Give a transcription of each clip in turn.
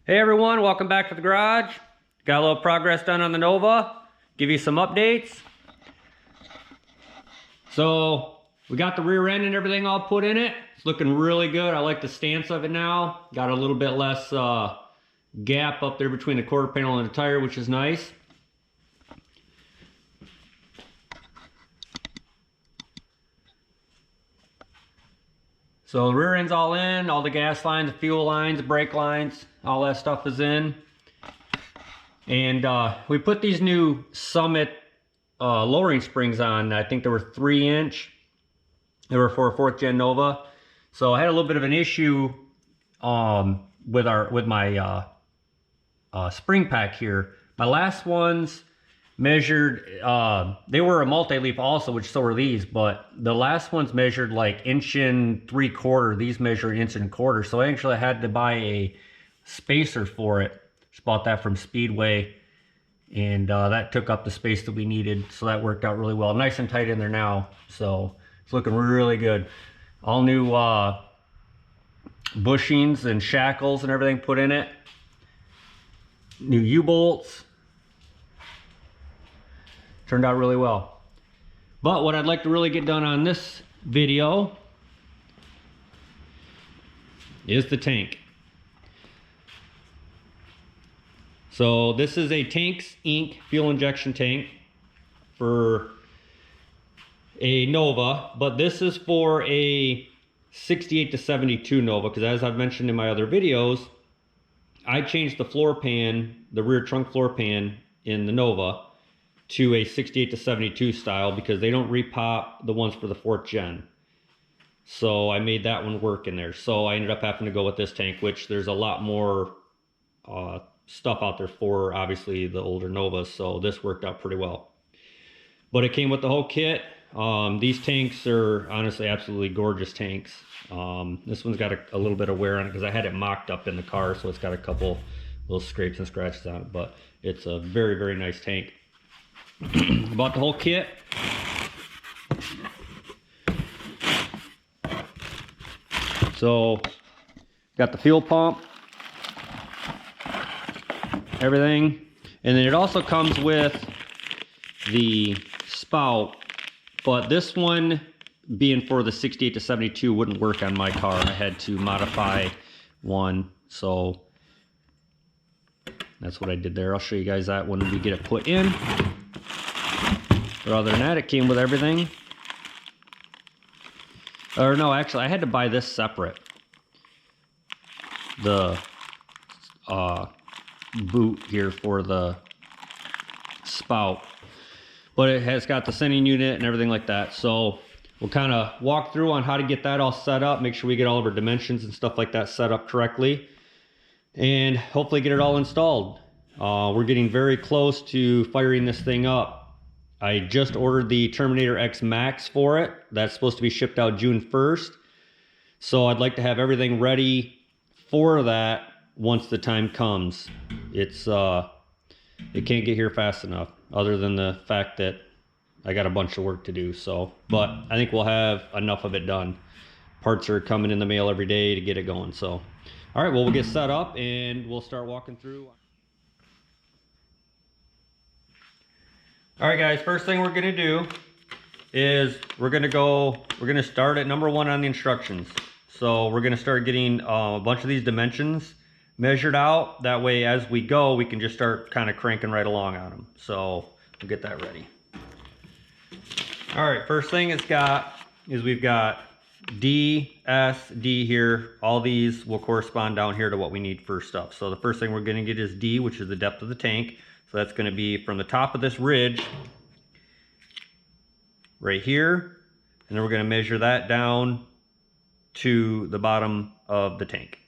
Hey everyone, welcome back to the garage. Got a little progress done on the Nova. Give you some updates. So we got the rear end and everything all put in it. It's looking really good. I like the stance of it now. Got a little bit less gap up there between the quarter panel and the tire, which is nice. So the rear end's all in, all the gas lines, the fuel lines, the brake lines, all that stuff is in. And we put these new Summit lowering springs on. I think they were 3-inch. They were for a 4th gen Nova. So I had a little bit of an issue with my spring pack here. My last ones measured, they were a multi-leaf also, which so were these, but the last ones measured like 1 3/4. These measure 1 1/4. So I actually had to buy a spacer for it. Just bought that from Speedway, and that took up the space that we needed. So that worked out really well. Nice and tight in there now. So it's looking really good. All new bushings and shackles and everything put in it. New U-bolts. Turned out really well. But what I'd like to really get done on this video is the tank. So this is a Tanks Inc fuel injection tank for a Nova, but this is for a 68 to 72 Nova, because as I've mentioned in my other videos, I changed the floor pan, the rear trunk floor pan in the Nova to a 68 to 72 style because they don't repop the ones for the 4th gen. So I made that one work in there. So I ended up having to go with this tank, which there's a lot more stuff out there for obviously the older Novas. So this worked out pretty well. But it came with the whole kit. These tanks are honestly absolutely gorgeous tanks. This one's got a little bit of wear on it because I had it mocked up in the car, so it's got a couple little scrapes and scratches on it, but it's a very, very nice tank. Bought the whole kit. So got the fuel pump, everything, and then it also comes with the spout, but this one being for the 68 to 72 wouldn't work on my car. I had to modify one, so that's what I did there. I'll show you guys that when we get it put in. But other than that, it came with everything. Or no, actually I had to buy this separate, the boot here for the spout, but it has got the sending unit and everything like that. So we'll kind of walk through on how to get that all set up, make sure we get all of our dimensions and stuff like that set up correctly, and hopefully get it all installed. We're getting very close to firing this thing up. I just ordered the Terminator X Max for it. That's supposed to be shipped out June 1st. So I'd like to have everything ready for that once the time comes. It's it can't get here fast enough, other than the fact that I got a bunch of work to do. So, but I think we'll have enough of it done. Parts are coming in the mail every day to get it going. So, all right, well, we'll get set up and we'll start walking through. All right, guys, first thing we're gonna do is we're gonna start at number 1 on the instructions. So we're gonna start getting a bunch of these dimensions measured out. That way, as we go, we can just start kind of cranking right along on them. So we'll get that ready. All right, first thing we've got D, S, D here. All these will correspond down here to what we need for stuff. So the first thing we're gonna get is D, which is the depth of the tank. So that's gonna be from the top of this ridge right here, and then we're gonna measure that down to the bottom of the tank.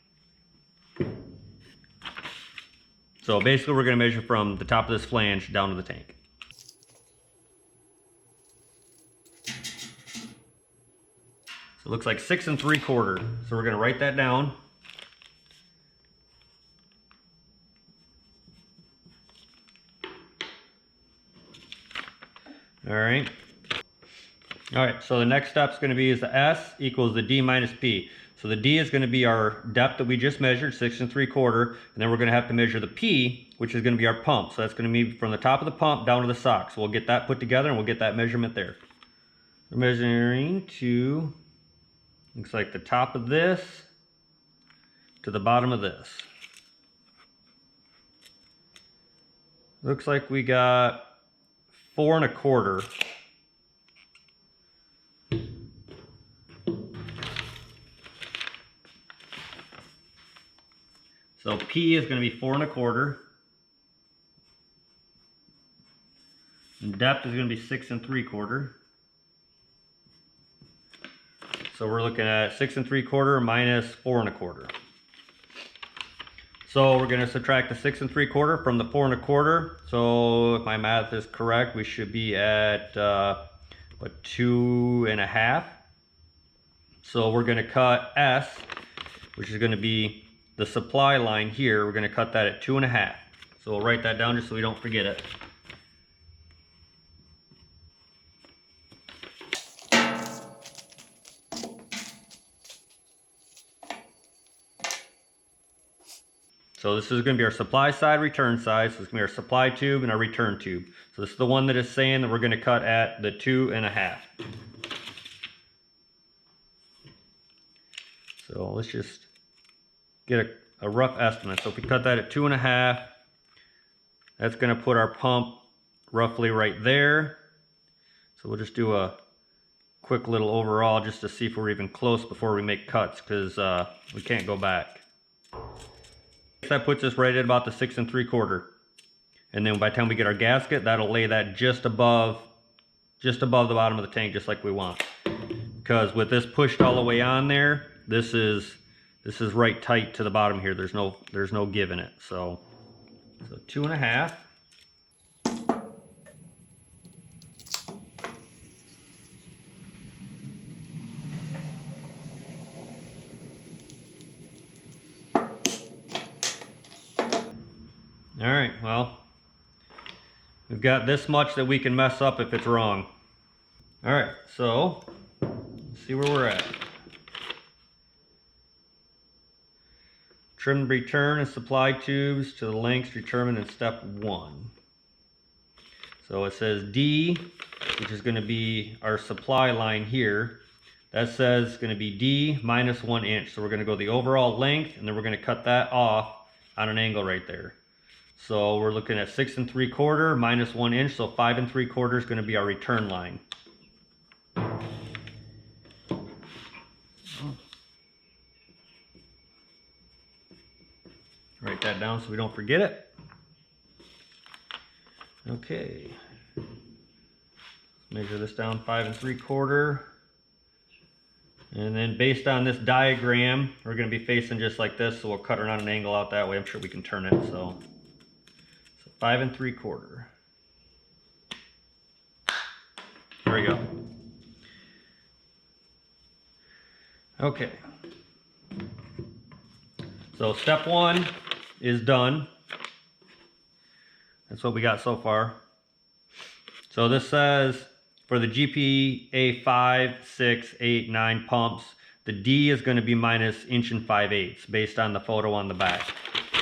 So basically we're gonna measure from the top of this flange down to the tank. So it looks like 6 3/4. So we're gonna write that down. All right. All right, so the next step is going to be is the S equals the D minus P. So the D is going to be our depth that we just measured, 6 3/4, and then we're going to have to measure the P, which is going to be our pump. So that's going to be from the top of the pump down to the sock. So we'll get that put together and we'll get that measurement there. We're measuring to, looks like the top of this to the bottom of this. Looks like we got 4 1/4. So P is going to be 4 1/4. And depth is going to be 6 3/4. So we're looking at 6 3/4 minus 4 1/4. So we're going to subtract the 6 3/4 from the 4 1/4. So if my math is correct, we should be at 2 1/2. So we're going to cut S, which is going to be the supply line here. We're going to cut that at 2 1/2. So we'll write that down just so we don't forget it. So this is going to be our supply side, return side. So it's going to be our supply tube and our return tube. So this is the one that is saying that we're going to cut at the 2 1/2. So let's just get a rough estimate. So if we cut that at 2 1/2, that's going to put our pump roughly right there. So we'll just do a quick little overall just to see if we're even close before we make cuts, because we can't go back. That puts us right at about the 6 3/4. And then by the time we get our gasket, that'll lay that just above the bottom of the tank, just like we want. Because with this pushed all the way on there, this is right tight to the bottom here. There's no give in it. So 2 1/2. All right, well, we've got this much that we can mess up if it's wrong. All right, so let's see where we're at. Trim, return, and supply tubes to the lengths determined in step 1. So it says D, which is going to be our supply line here. That says it's going to be D minus 1 inch. So we're going to go the overall length, and then we're going to cut that off on an angle right there. So we're looking at 6 3/4 minus 1 inch, so 5 3/4 is going to be our return line. Write that down so we don't forget it. Okay. Measure this down 5 3/4. And then based on this diagram, we're going to be facing just like this, so we'll cut it on an angle out that way. I'm sure we can turn it, so 5 3/4. There we go. Okay. So step 1 is done. That's what we got so far. So this says for the GPA 5, 6, 8, 9 pumps, the D is going to be minus 1 5/8 based on the photo on the back,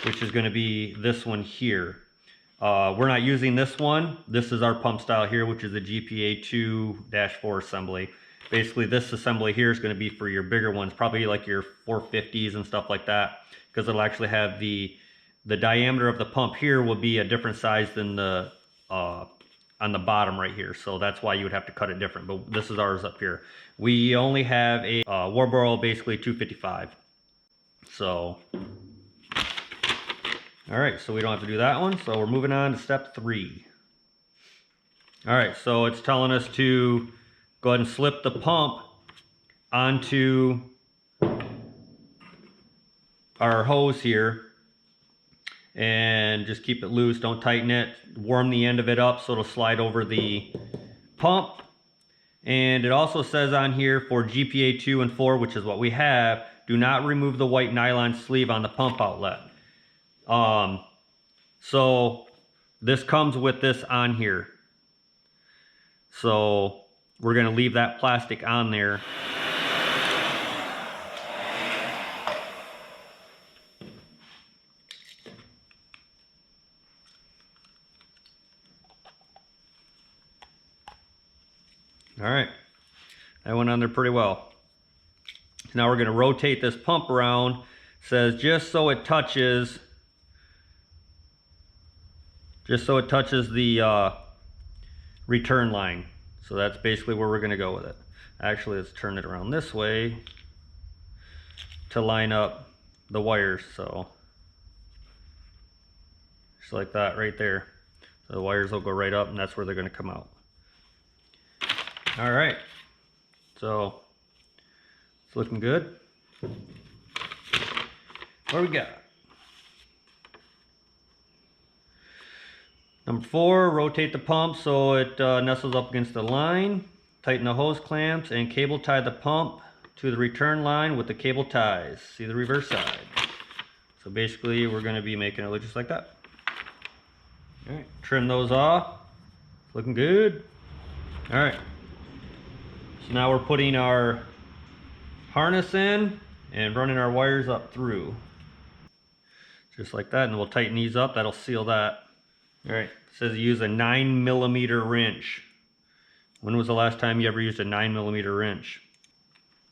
which is going to be this one here. We're not using this one. This is our pump style here, which is the GPA 2-4 assembly. Basically, this assembly here is going to be for your bigger ones, probably like your 450s and stuff like that, because it'll actually have the diameter of the pump here will be a different size than the on the bottom right here. So that's why you would have to cut it different. But this is ours up here. We only have a Warburg, basically 255. So. All right, so we don't have to do that one. So we're moving on to step 3. All right, so it's telling us to go ahead and slip the pump onto our hose here and just keep it loose. Don't tighten it. Warm the end of it up so it'll slide over the pump. And it also says on here for GPA 2 and 4, which is what we have, do not remove the white nylon sleeve on the pump outlet. So this comes with this on here. So we're going to leave that plastic on there. All right, that went on there pretty well. Now we're going to rotate this pump around. It says just so it touches the return line. So that's basically where we're going to go with it. Actually, let's turn it around this way to line up the wires. So just like that right there. So the wires will go right up, and that's where they're going to come out. All right, so it's looking good. What do we got? Number 4, rotate the pump so it nestles up against the line. Tighten the hose clamps and cable tie the pump to the return line with the cable ties. See the reverse side. So basically we're going to be making it look just like that. All right, trim those off. Looking good. All right. So now we're putting our harness in and running our wires up through. Just like that, and we'll tighten these up. That'll seal that. All right, it says use a 9mm wrench. When was the last time you ever used a 9mm wrench?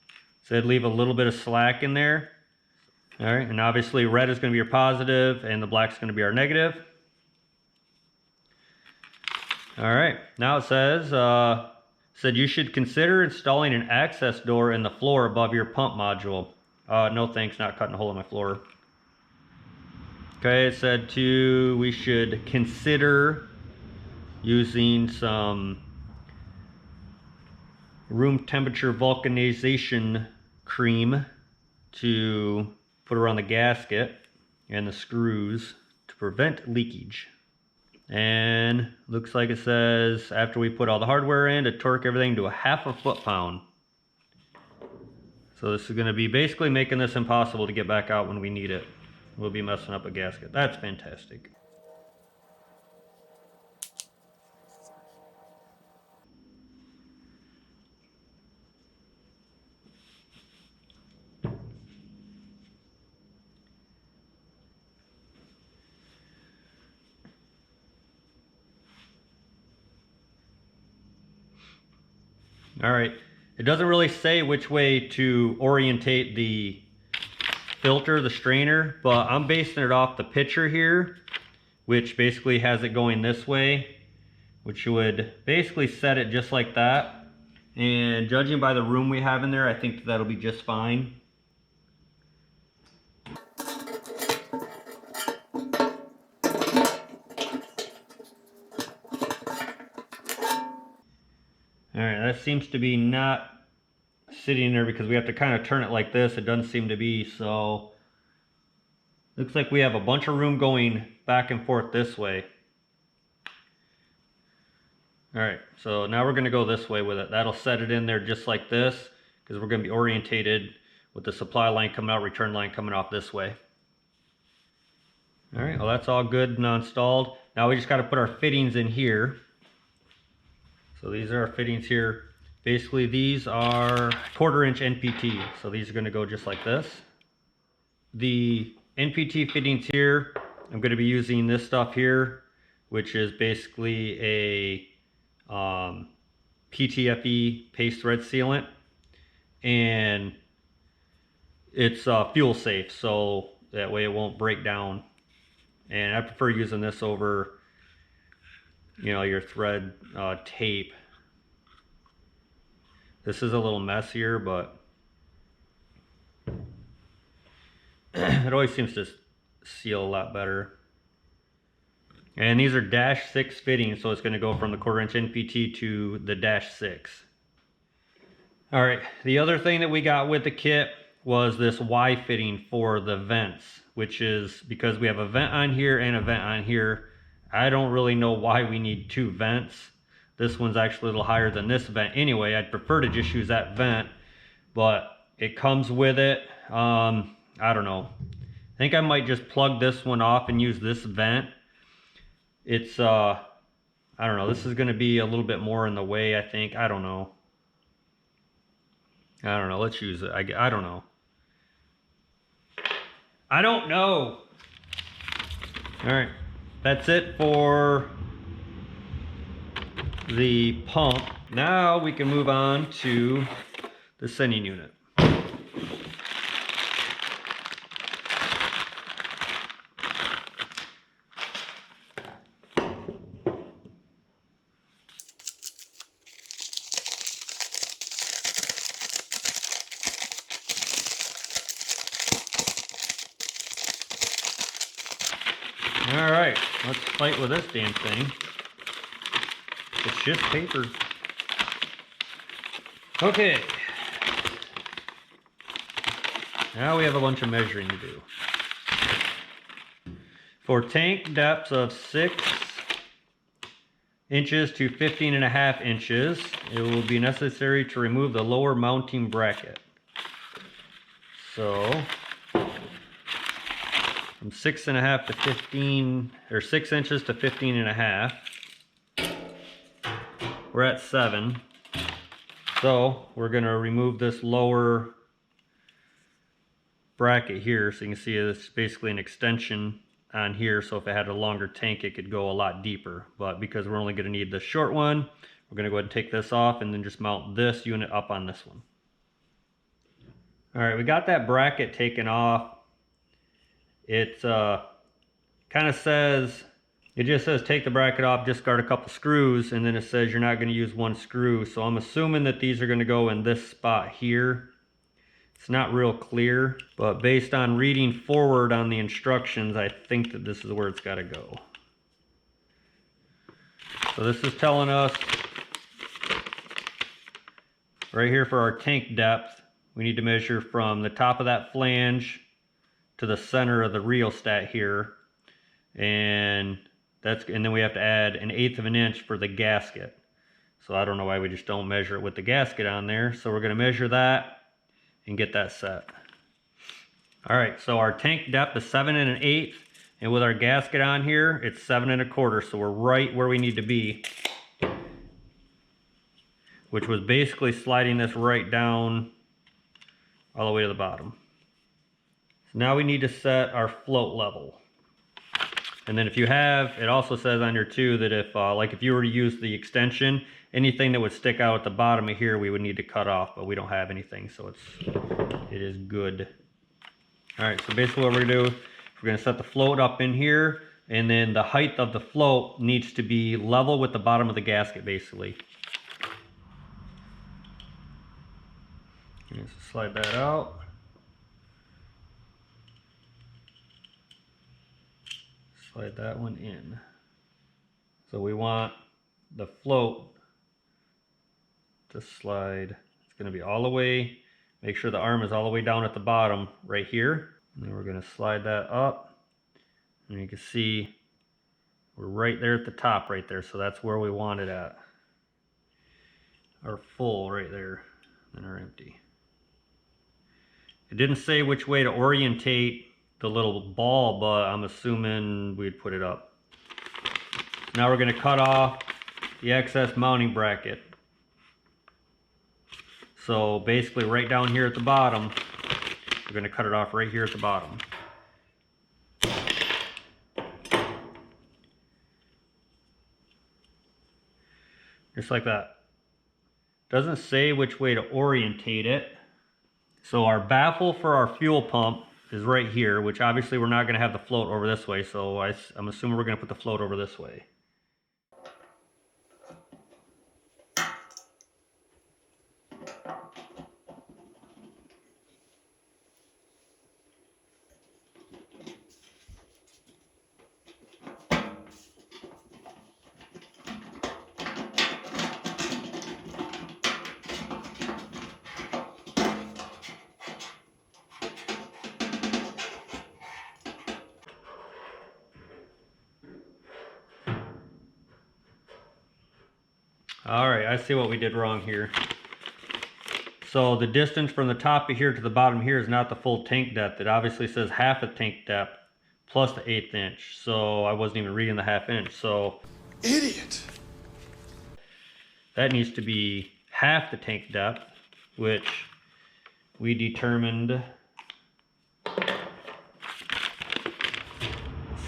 It said leave a little bit of slack in there. All right, and obviously red is going to be your positive and the black is going to be our negative. All right, now it said you should consider installing an access door in the floor above your pump module. No thanks, not cutting a hole in my floor. Okay, it said we should consider using some room temperature vulcanization cream to put around the gasket and the screws to prevent leakage. And looks like it says after we put all the hardware in, to torque everything to a 1/2 foot-pound. So this is going to be basically making this impossible to get back out when we need it. We'll be messing up a gasket. That's fantastic. All right, it doesn't really say which way to orientate the filter, the strainer, but I'm basing it off the picture here, which basically has it going this way, which would basically set it just like that. And judging by the room we have in there, I think that'll be just fine. All right, that seems to be not sitting there because we have to kind of turn it like this. It doesn't seem to be, so looks like we have a bunch of room going back and forth this way. All right, so now we're going to go this way with it. That'll set it in there just like this because we're going to be orientated with the supply line coming out, return line coming off this way. All right, well that's all good and installed. Now we just got to put our fittings in here. So these are our fittings here. Basically these are 1/4 inch NPT. So these are going to go just like this. The NPT fittings here, I'm going to be using this stuff here, which is basically a PTFE paste thread sealant. And it's fuel safe, so that way it won't break down. And I prefer using this over, you know, your thread tape. This is a little messier, but it always seems to seal a lot better. And these are -6 fittings, so it's going to go from the 1/4 inch NPT to the -6. All right, the other thing that we got with the kit was this Y fitting for the vents, which is because we have a vent on here and a vent on here. I don't really know why we need 2 vents. This one's actually a little higher than this vent anyway. I'd prefer to just use that vent, but it comes with it. I don't know. I think I might just plug this one off and use this vent. It's, I don't know, this is going to be a little bit more in the way, I think. I don't know. I don't know. Let's use it. I don't know. I don't know. All right. That's it for the pump. Now we can move on to the sending unit. All right, let's fight with this damn thing. It's just paper. Okay. Now we have a bunch of measuring to do. For tank depths of 6 inches to 15.5 inches, it will be necessary to remove the lower mounting bracket. So, from 6.5 to 15, or 6 inches to 15.5, we're at 7. So, we're going to remove this lower bracket here, so you can see it's basically an extension on here, so if it had a longer tank it could go a lot deeper, but because we're only going to need the short one, we're going to go ahead and take this off and then just mount this unit up on this one. All right, we got that bracket taken off. It kind of says, it just says take the bracket off, discard a couple screws, and then it says you're not going to use one screw, so I'm assuming that these are going to go in this spot here. It's not real clear, but based on reading forward on the instructions, I think that this is where it's got to go. So this is telling us right here for our tank depth, we need to measure from the top of that flange to the center of the rheostat here, and then we have to add 1/8 of an inch for the gasket. So I don't know why we just don't measure it with the gasket on there. So we're going to measure that and get that set. All right, so our tank depth is 7 1/8, and with our gasket on here, it's 7 1/4. So we're right where we need to be, which was basically sliding this right down all the way to the bottom. So now we need to set our float level. And then if you have, it also says on here too that if like if you were to use the extension, anything that would stick out at the bottom of here we would need to cut off, but we don't have anything, so it is good. All right, so basically what we're gonna do, we're gonna set the float up in here, and then the height of the float needs to be level with the bottom of the gasket basically. Just slide that out. Slide that one in. So we want the float to slide. It's going to be all the way, make sure the arm is all the way down at the bottom right here. And then we're going to slide that up. And you can see we're right there at the top right there. So that's where we want it at. Our full right there and our empty. It didn't say which way to orientate the little ball, but I'm assuming we'd put it up. Now we're going to cut off the excess mounting bracket. So basically right down here at the bottom, we're going to cut it off right here at the bottom. Just like that. Doesn't say which way to orientate it. So our baffle for our fuel pump is right here, which obviously we're not going to have the float over this way, so I'm assuming we're going to put the float over this way. All right, I see what we did wrong here. So the distance from the top of here to the bottom here is not the full tank depth. It obviously says half a tank depth plus the 1/8 inch. So I wasn't even reading the 1/2 inch. So idiot. That needs to be half the tank depth, which we determined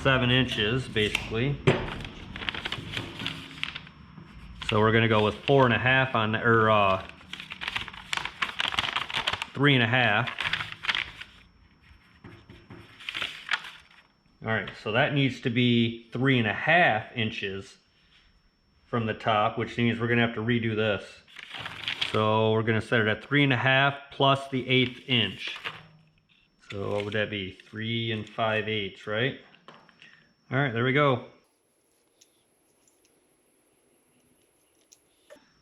7 inches basically. So we're gonna go with 4.5 on the, or 3.5. All right, so that needs to be 3.5 inches from the top, which means we're gonna have to redo this. So we're gonna set it at 3.5 plus the 1/8 inch. So what would that be? 3 5/8, right? All right, there we go.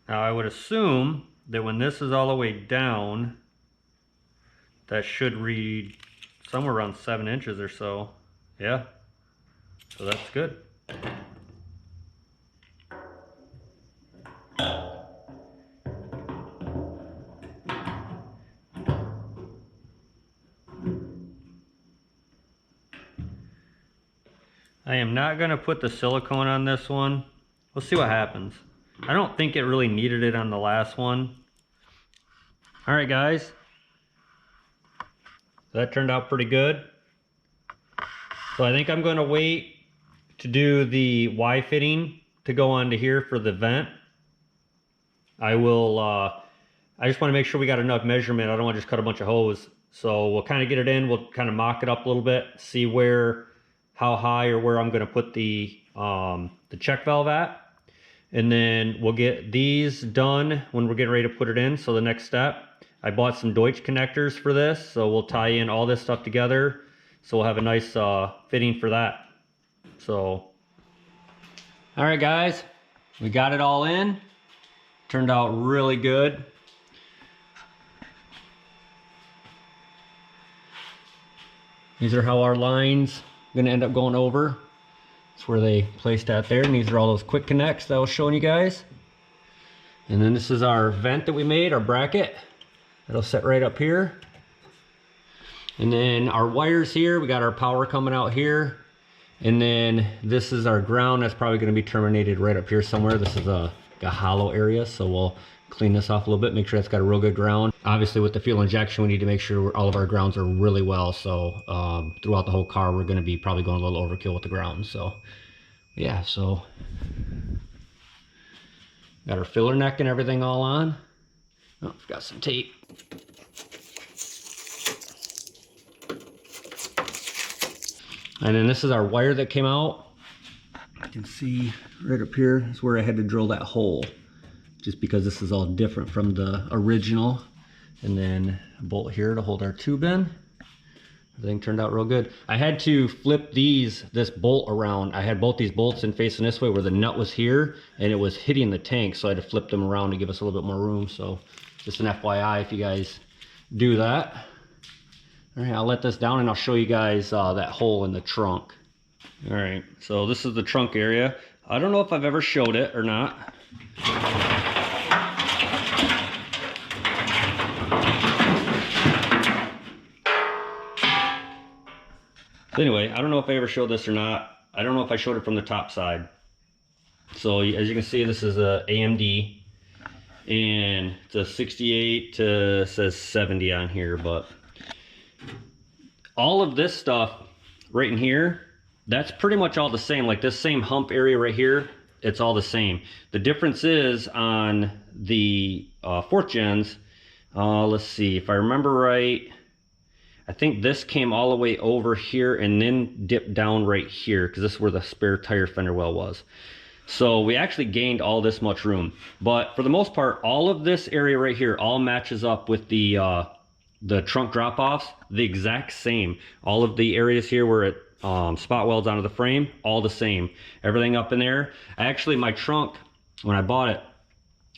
Now I would assume that when this is all the way down, that should read somewhere around 7 inches or so. Yeah, so that's good. I am not gonna put the silicone on this one. We'll see what happens. I don't think it really needed it on the last one. All right, guys. That turned out pretty good. So I think I'm gonna wait to do the Y fitting to go onto here for the vent. I will, I just wanna make sure we got enough measurement. I don't wanna just cut a bunch of hose. So we'll kind of get it in, we'll kind of mock it up a little bit, see how high or where I'm gonna put the check valve at. And then we'll get these done when we're getting ready to put it in. So the next step, I bought some Deutsch connectors for this. So we'll tie in all this stuff together. So we'll have a nice fitting for that. So, all right guys, we got it all in. Turned out really good. These are how our lines gonna end up going over. That's where they placed that there, and these are all those quick connects that I was showing you guys. And then this is our vent that we made, our bracket. It'll sit right up here. And then our wires here, we got our power coming out here. And then this is our ground that's probably gonna be terminated right up here somewhere. This is a hollow area, so we'll clean this off a little bit, make sure it's got a real good ground. Obviously with the fuel injection, we need to make sure all of our grounds are really well. So throughout the whole car, we're gonna be probably going a little overkill with the ground. So yeah, so got our filler neck and everything all on. Oh, got some tape. And then this is our wire that came out. You can see right up here is where I had to drill that hole, just because this is all different from the original. And then a bolt here to hold our tube in. Everything turned out real good. I had to flip this bolt around. I had both these bolts in facing this way where the nut was here and it was hitting the tank, so I had to flip them around to give us a little bit more room. So just an FYI if you guys do that. All right, I'll let this down and I'll show you guys that hole in the trunk. All right, so this is the trunk area. I don't know if I've ever showed it or not. So anyway, I don't know if I ever showed this or not. I don't know if I showed it from the top side. So as you can see, this is a AMD and it's a 68 to, says 70 on here, but all of this stuff right in here, that's pretty much all the same. Like this same hump area right here, it's all the same. The difference is on the 4th gens, let's see, if I remember right, I think this came all the way over here and then dipped down right here because this is where the spare tire fender well was. So we actually gained all this much room. But for the most part, all of this area right here all matches up with the trunk drop-offs, the exact same. All of the areas here where it spot welds onto the frame, all the same. Everything up in there. Actually, my trunk, when I bought it,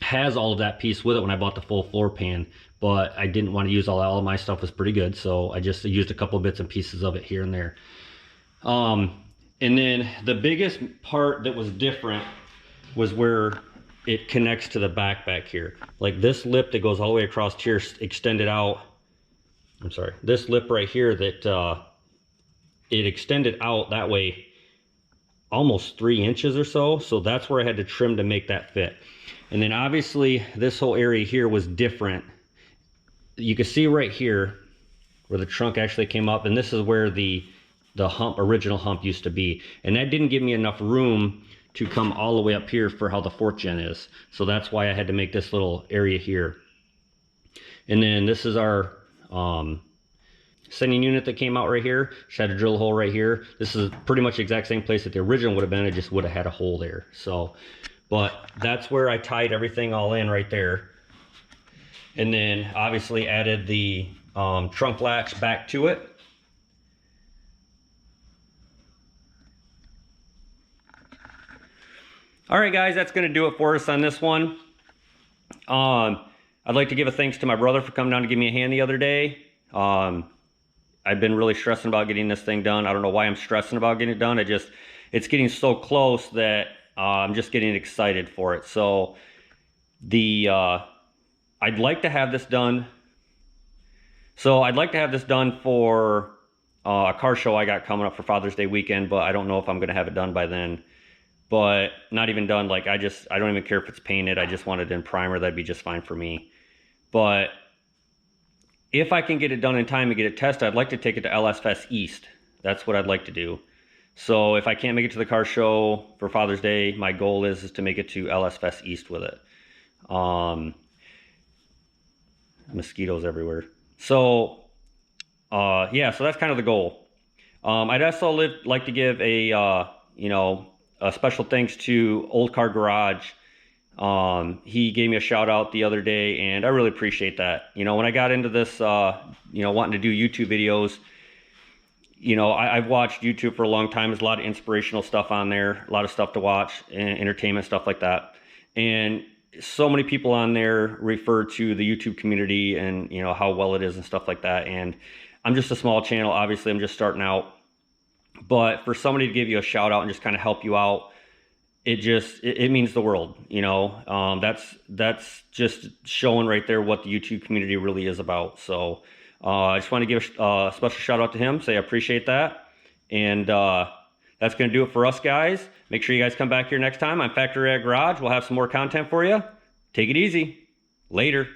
has all of that piece with it when I bought the full floor pan, but I didn't want to use all of my stuff was pretty good, so I just used a couple of bits and pieces of it here and there. And then the biggest part that was different was where it connects to the back here. Like this lip that goes all the way across here extended out. I'm sorry, this lip right here that it extended out that way almost 3 inches or so. So that's where I had to trim to make that fit. And then obviously this whole area here was different you can see right here where the trunk actually came up, and this is where the original hump used to be, and that didn't give me enough room to come all the way up here for how the 4th gen is. So that's why I had to make this little area here. And then this is our sending unit that came out right here. Just had a drill hole right here. This is pretty much the exact same place that the original would have been. It just would have had a hole there. So, but that's where I tied everything all in right there. And then obviously added the trunk latch back to it. All right, guys, that's going to do it for us on this one. I'd like to give a thanks to my brother for coming down to give me a hand the other day. I've been really stressing about getting this thing done. I don't know why I'm stressing about getting it done. It's getting so close that I'm just getting excited for it. So I'd like to have this done. So I'd like to have this done for a car show I got coming up for Father's Day weekend, but I don't know if I'm going to have it done by then. But not even done, like I don't even care if it's painted. I just want it in primer. That'd be just fine for me. But if I can get it done in time and get it tested, I'd like to take it to LS Fest East. That's what I'd like to do. So if I can't make it to the car show for Father's Day, my goal is to make it to LS Fest East with it. Mosquitoes everywhere. So yeah, so that's kind of the goal. I'd also like to give a special thanks to Old Car Garage. He gave me a shout out the other day, and I really appreciate that. When I got into this, wanting to do YouTube videos, I've watched YouTube for a long time. There's a lot of inspirational stuff on there, a lot of stuff to watch, and entertainment stuff like that. And so many people on there refer to the YouTube community and, how well it is and stuff like that. And I'm just a small channel. Obviously, I'm just starting out. But for somebody to give you a shout out and just kind of help you out, it means the world. That's just showing right there what the YouTube community really is about. So I just want to give a special shout out to him, say I appreciate that. And that's going to do it for us, guys. Make sure you guys come back here next time on Factory Ag Garage. We'll have some more content for you. Take it easy. Later.